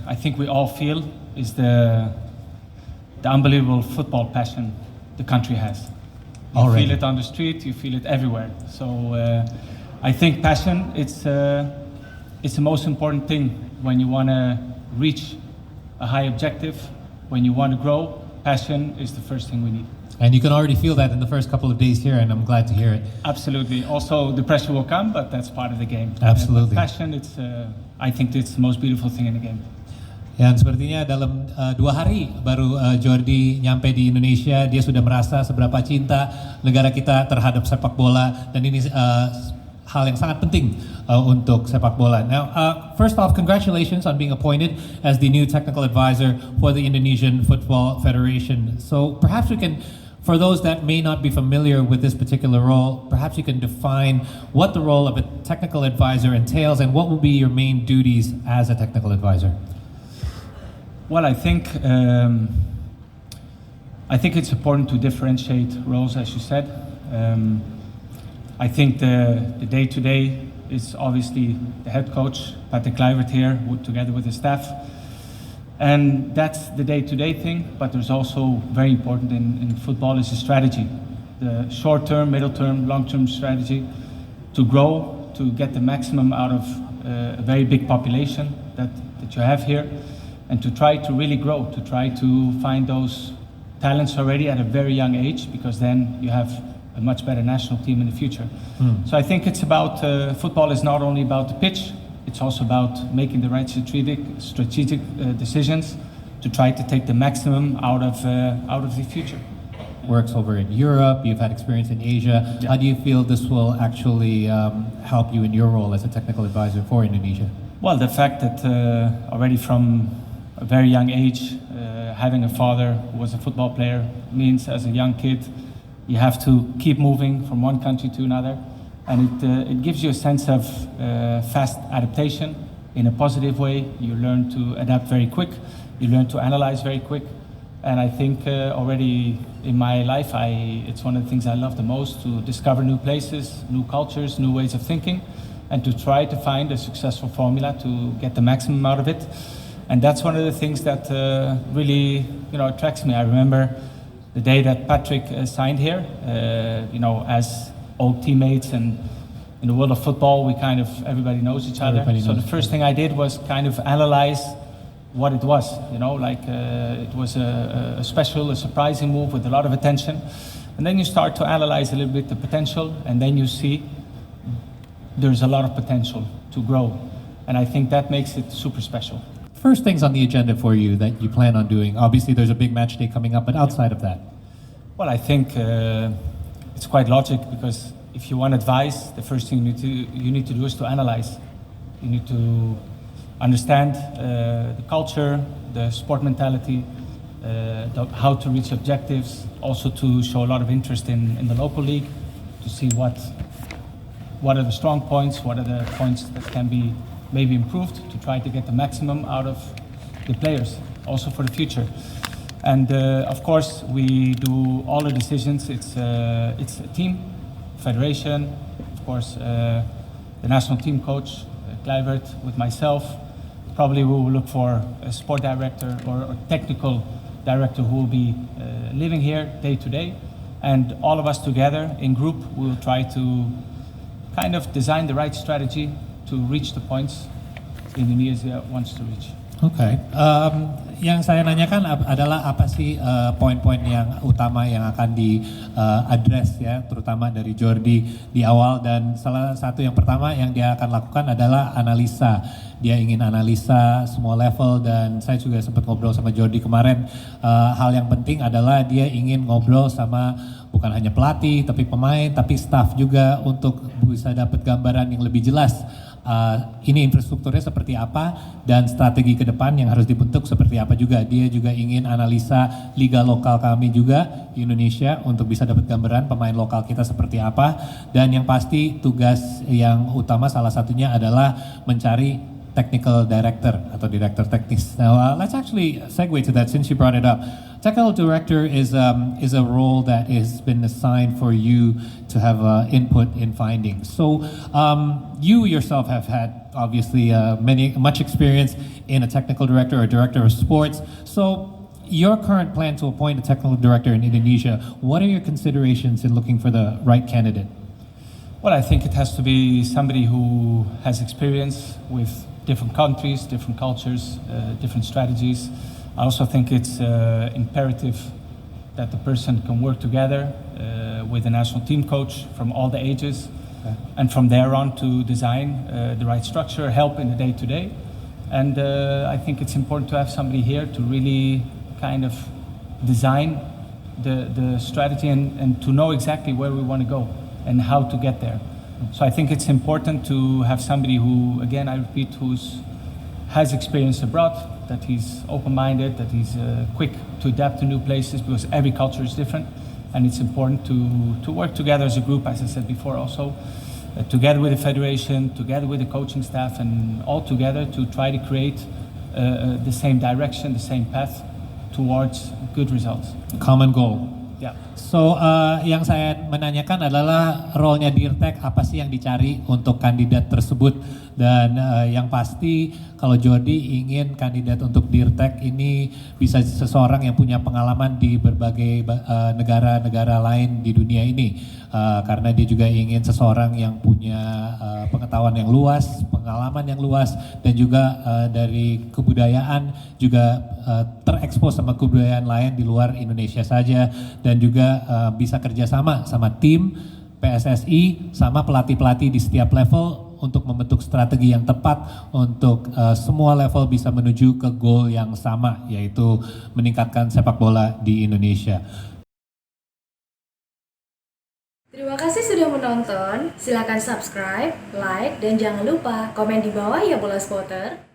I think we all feel is the unbelievable football passion the country has. You feel it on the street, you feel it everywhere. So I think passion, it's the most important thing when you want to reach a high objective, when you want to grow. Passion is the first thing we need. And you can already feel that in the first couple of days here, and I'm glad to hear it. Absolutely. Also, the pressure will come, but that's part of the game. Absolutely. Passion, I think it's the most beautiful thing in the game. Dan sepertinya dalam 2 hari baru Jordi nyampe di Indonesia, dia sudah merasa seberapa cinta negara kita terhadap sepak bola, dan ini hal yang sangat penting untuk sepak bola. Now, first off, congratulations on being appointed as the new technical advisor for the Indonesian Football Federation. So perhaps we can, for those that may not be familiar with this particular role, perhaps you can define what the role of a technical advisor entails and what will be your main duties as a technical advisor. Well, I think it's important to differentiate roles, as you said. I think the day-to-day is obviously the head coach, Patrick Kluivert here, together with the staff. And that's the day-to-day thing, but there's also very important in football is the strategy. The short-term, middle-term, long-term strategy to grow, to get the maximum out of a very big population that you have here, and to try to really grow, to try to find those talents already at a very young age, because then you have a much better national team in the future. So I think it's about, football is not only about the pitch, it's also about making the right strategic decisions to try to take the maximum out of the future. Works over in Europe, you've had experience in Asia. Yeah. How do you feel this will actually help you in your role as a technical advisor for Indonesia? Well, the fact that already from a very young age, having a father who was a football player means as a young kid, you have to keep moving from one country to another, and it gives you a sense of fast adaptation in a positive way. You learn to adapt very quick, you learn to analyze very quick, and I think already in my life, it's one of the things I love the most, to discover new places, new cultures, new ways of thinking, and to try to find a successful formula to get the maximum out of it. And that's one of the things that really attracts me. I remember the day that Patrick signed here, as old teammates, and in the world of football, everybody knows each other. So the first thing I did was kind of analyze what it was, it was a surprising move with a lot of attention. And then you start to analyze a little bit the potential, and then you see there's a lot of potential to grow. And I think that makes it super special. First things on the agenda for you that you plan on doing. Obviously, there's a big match day coming up, but outside of that? Well, I think it's quite logic, because if you want advice, the first thing you need to do is to analyze. You need to understand the culture, the sport mentality, how to reach objectives, also to show a lot of interest in the local league, to see what are the strong points, what are the points that can be maybe improved, to try to get the maximum out of the players, also for the future. And of course, we do all the decisions. It's a team, federation, of course, the national team coach, Kluivert, with myself. Probably we will look for a sport director or technical director who will be living here day to day. And all of us together in group, we will try to kind of design the right strategy to reach the points Indonesia wants to reach. Okay. Yang saya nanyakan adalah apa sih poin-poin yang utama yang akan di-address ya, terutama dari Jordi di awal, dan salah satu yang pertama yang dia akan lakukan adalah analisa. Dia ingin analisa semua level, dan saya juga sempat ngobrol sama Jordi kemarin. Hal yang penting adalah dia ingin ngobrol sama bukan hanya pelatih, tapi pemain, tapi staff juga, untuk bisa dapat gambaran yang lebih jelas. Ini infrastrukturnya seperti apa dan strategi ke depan yang harus dibentuk seperti apa juga. Dia juga ingin analisa liga lokal kami juga di Indonesia untuk bisa dapat gambaran pemain lokal kita seperti apa. Dan yang pasti tugas yang utama salah satunya adalah mencari technical director atau director teknis. Now let's actually segue to that since you brought it up. Technical director is a role that has been assigned for you to have input in findings. So you yourself have had obviously much experience in a technical director or director of sports. So your current plan to appoint a technical director in Indonesia, what are your considerations in looking for the right candidate? Well, I think it has to be somebody who has experience with different countries, different cultures, different strategies. I also think it's imperative that the person can work together with a national team coach from all the ages, and from there on to design the right structure, help in the day-to-day. And I think it's important to have somebody here to really kind of design the strategy and to know exactly where we want to go and how to get there. So I think it's important to have somebody who, again, I repeat, has experience abroad, that he's open-minded, that he's quick to adapt to new places, because every culture is different, and it's important to work together as a group, as I said before also, together with the federation, together with the coaching staff, and all together to try to create the same direction, the same path towards good results. Common goal. Yeah. So yang saya menanyakan adalah role-nya Dirtek, apa sih yang dicari untuk kandidat tersebut, dan yang pasti kalau Jordi ingin kandidat untuk Dirtek ini bisa seseorang yang punya pengalaman di berbagai negara-negara lain di dunia ini, karena dia juga ingin seseorang yang punya pengetahuan yang luas, pengalaman yang luas, dan juga dari kebudayaan juga terekspos sama kebudayaan lain di luar Indonesia saja, dan juga bisa kerjasama sama tim PSSI sama pelatih-pelatih di setiap level untuk membentuk strategi yang tepat untuk semua level bisa menuju ke goal yang sama, yaitu meningkatkan sepak bola di Indonesia. Terima kasih sudah menonton. Silakan subscribe, like, dan jangan lupa komen di bawah ya bola spotter.